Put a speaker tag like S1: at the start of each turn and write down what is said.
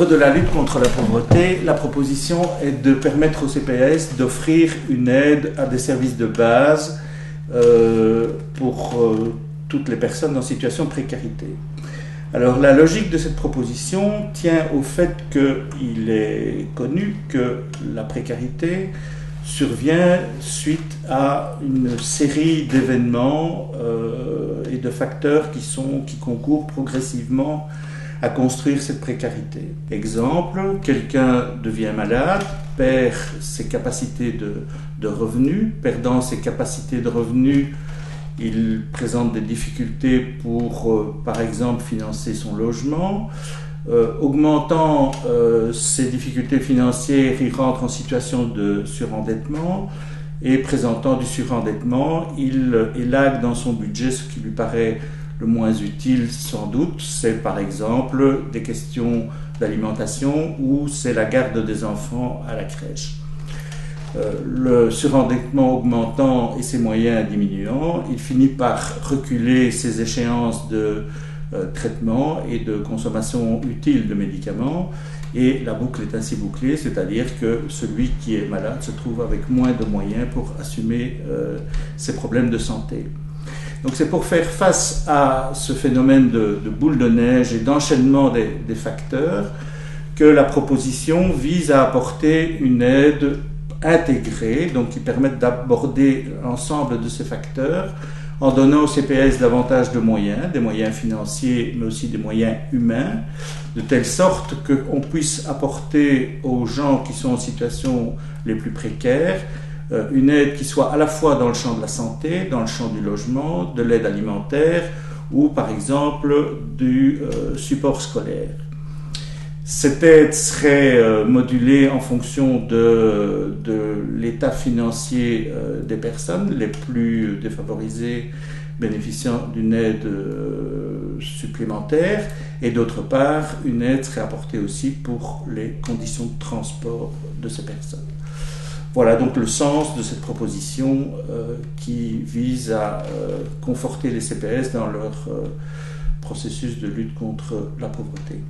S1: cadre de la lutte contre la pauvreté, la proposition est de permettre au CPS d'offrir une aide à des services de base pour toutes les personnes en situation de précarité. Alors la logique de cette proposition tient au fait qu'il est connu que la précarité survient suite à une série d'événements et de facteurs qui concourent progressivement à construire cette précarité. Exemple, quelqu'un devient malade, perd ses capacités de revenus, perdant ses capacités de revenus, il présente des difficultés pour, par exemple, financer son logement. Augmentant ses difficultés financières, il rentre en situation de surendettement et présentant du surendettement, il élague dans son budget ce qui lui paraît le moins utile sans doute, c'est par exemple des questions d'alimentation ou c'est la garde des enfants à la crèche. Le surendettement augmentant et ses moyens diminuant, il finit par reculer ses échéances de traitement et de consommation utile de médicaments et la boucle est ainsi bouclée, c'est-à-dire que celui qui est malade se trouve avec moins de moyens pour assumer ses problèmes de santé. Donc c'est pour faire face à ce phénomène de boule de neige et d'enchaînement des facteurs que la proposition vise à apporter une aide intégrée, donc qui permette d'aborder l'ensemble de ces facteurs en donnant au CPS davantage de moyens, des moyens financiers mais aussi des moyens humains, de telle sorte qu'on puisse apporter aux gens qui sont en situation les plus précaires une aide qui soit à la fois dans le champ de la santé, dans le champ du logement, de l'aide alimentaire ou par exemple du support scolaire. Cette aide serait modulée en fonction de l'état financier des personnes les plus défavorisées bénéficiant d'une aide supplémentaire et d'autre part une aide serait apportée aussi pour les conditions de transport de ces personnes. Voilà donc le sens de cette proposition qui vise à conforter les CPS dans leur processus de lutte contre la pauvreté.